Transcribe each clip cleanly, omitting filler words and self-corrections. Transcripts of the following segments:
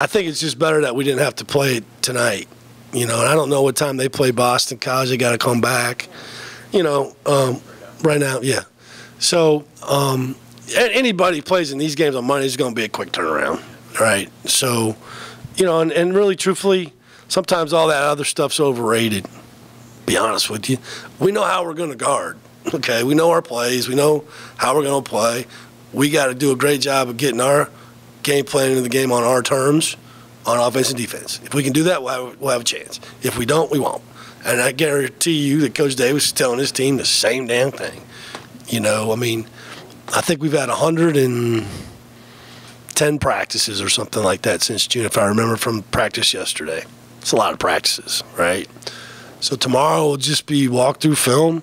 I think it's just better that we didn't have to play it tonight. And I don't know what time they play Boston College. They got to come back. Right now, yeah. So anybody who plays in these games on Monday is going to be a quick turnaround, right? So, and really, truthfully, sometimes all that other stuff's overrated. Be honest with you, we know how we're going to guard. Okay, we know our plays. We know how we're going to play. We got to do a great job of getting our game plan into the game on our terms, on offense and defense. If we can do that, we'll have a chance. If we don't, we won't. And I guarantee you that Coach Davis is telling his team the same damn thing. I think we've had 110 practices or something like that since June, if I remember from practice yesterday. It's a lot of practices, right? So tomorrow will just be walk through film,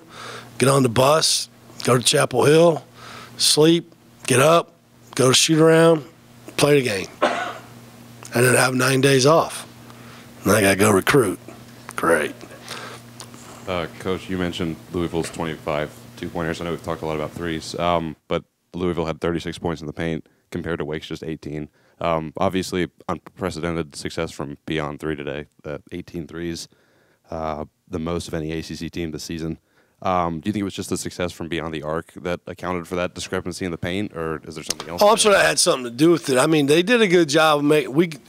get on the bus, go to Chapel Hill, sleep, get up, go to shoot around, play the game, and then have 9 days off. And I got to go recruit. Great. Coach, you mentioned Louisville's 25 two-pointers. I know we've talked a lot about threes, but Louisville had 36 points in the paint compared to Wake's just 18. Obviously, unprecedented success from beyond three today, 18 threes, the most of any ACC team this season. Do you think it was just the success from beyond the arc that accounted for that discrepancy in the paint, or is there something else? Oh, I'm sure that had something to do with it. They did a good job of you got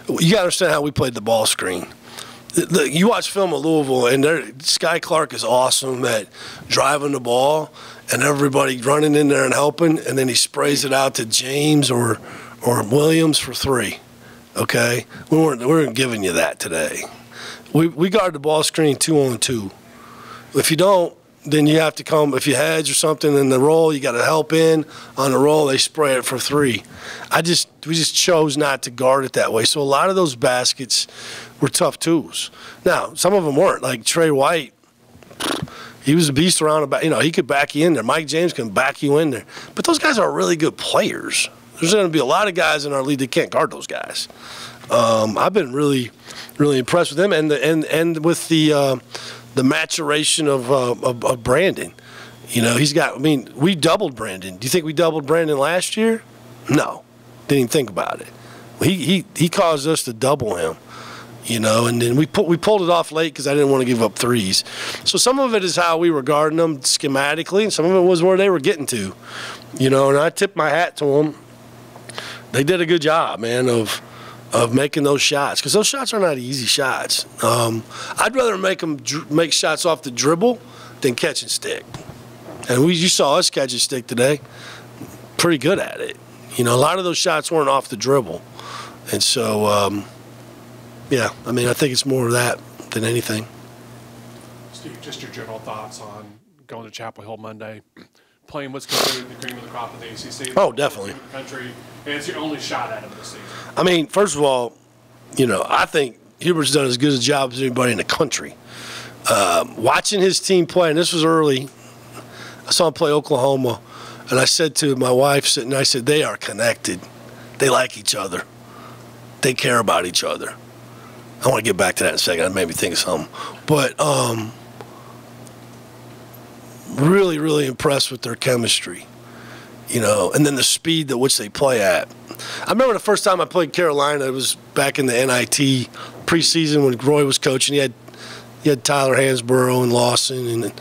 to understand how we played the ball screen. You watch film of Louisville, and Sky Clark is awesome at driving the ball and everybody running in there and helping, and then he sprays it out to James or Williams for three. Okay, we weren't giving you that today. We guard the ball screen 2-on-2. If you don't, then you have to come. If you hedge or something in the roll, you got to help in on the roll. They spray it for three. We just chose not to guard it that way. So a lot of those baskets were tough twos. Now some of them weren't. Like Trey White, he was a beast around about. He could back you in there. Mike James can back you in there. But those guys are really good players. There's going to be a lot of guys in our league that can't guard those guys. I've been really, really impressed with them, and with the maturation of Brandon. He's got. We doubled Brandon. Do you think we doubled Brandon last year? No, didn't even think about it. He caused us to double him. And then we pulled it off late because I didn't want to give up threes. So some of it is how we were guarding them schematically, and some of it was where they were getting to. And I tipped my hat to them. They did a good job, man, of making those shots, because those shots are not easy shots. I'd rather make them make shots off the dribble than catch and stick. And you saw us catch and stick today. Pretty good at it. A lot of those shots weren't off the dribble. And so, yeah, I think it's more of that than anything. Steve, just your general thoughts on going to Chapel Hill Monday, playing what's considered the cream of the crop of the ACC. Oh, definitely. Country, and it's your only shot at him this season. First of all, I think Hubert's done as good a job as anybody in the country. Watching his team play, and this was early, I saw him play Oklahoma, and I said to my wife, I said, they are connected. They like each other. They care about each other. I want to get back to that in a second. That made me think of something. But really, really impressed with their chemistry, and then the speed at which they play at. I remember the first time I played Carolina, it was back in the NIT preseason when Roy was coaching. He had Tyler Hansborough and Lawson, and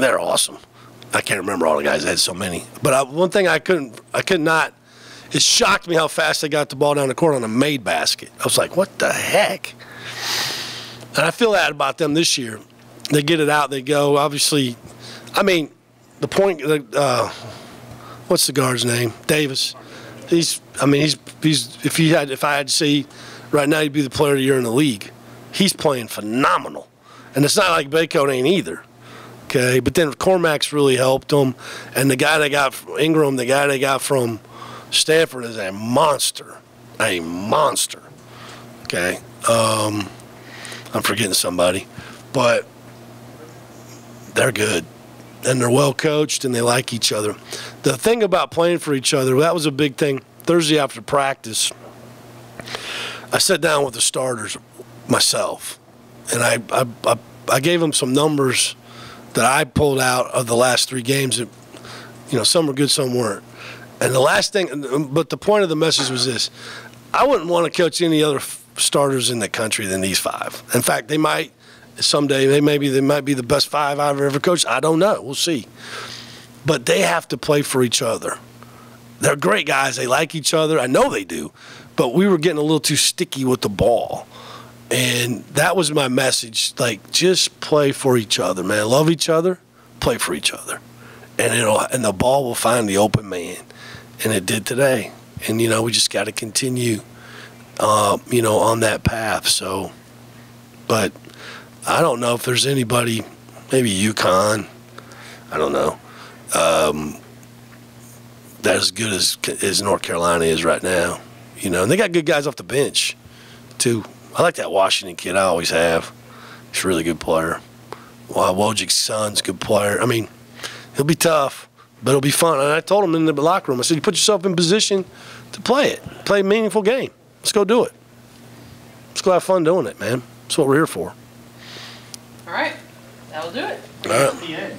they're awesome. I can't remember all the guys. I had so many. But one thing I could not. It shocked me how fast they got the ball down the court on a made basket. I was like, what the heck? And I feel that about them this year. They get it out, they go. Obviously, the point. What's the guard's name? Davis. If I had to say, right now he'd be the player of the year in the league. He's playing phenomenal, and it's not like Baycott ain't either. Okay, but then Cormac's really helped them, and the guy they got from Ingram, the guy they got from Stanford is a monster. Okay, I'm forgetting somebody, but they're good, and they're well coached, and they like each other. The thing about playing for each other, that was a big thing. Thursday after practice, I sat down with the starters myself, and I gave them some numbers that I pulled out of the last three games. That, some were good, some weren't. And the last thing, but the point of the message was this: I wouldn't want to coach any other starters in the country than these 5. In fact, they might someday. They might be the best 5 I've ever coached. I don't know. We'll see. But they have to play for each other. They're great guys. They like each other. I know they do. But we were getting a little too sticky with the ball. And that was my message. Like, just play for each other, man. Love each other. Play for each other. And the ball will find the open man. And it did today. And, we just got to continue, on that path. So, but I don't know if there's anybody, maybe UConn, I don't know, that as good as North Carolina is right now. And they got good guys off the bench, too. I like that Washington kid. I always have. He's a really good player. Wojcik's son's a good player. I mean, he'll be tough, but it'll be fun. And I told him in the locker room, I said, you put yourself in position to play it. Play a meaningful game. Let's go do it. Let's go have fun doing it, man. That's what we're here for. All right. That'll do it. All right.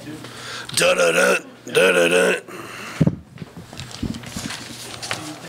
Da-da-da, da-da-da.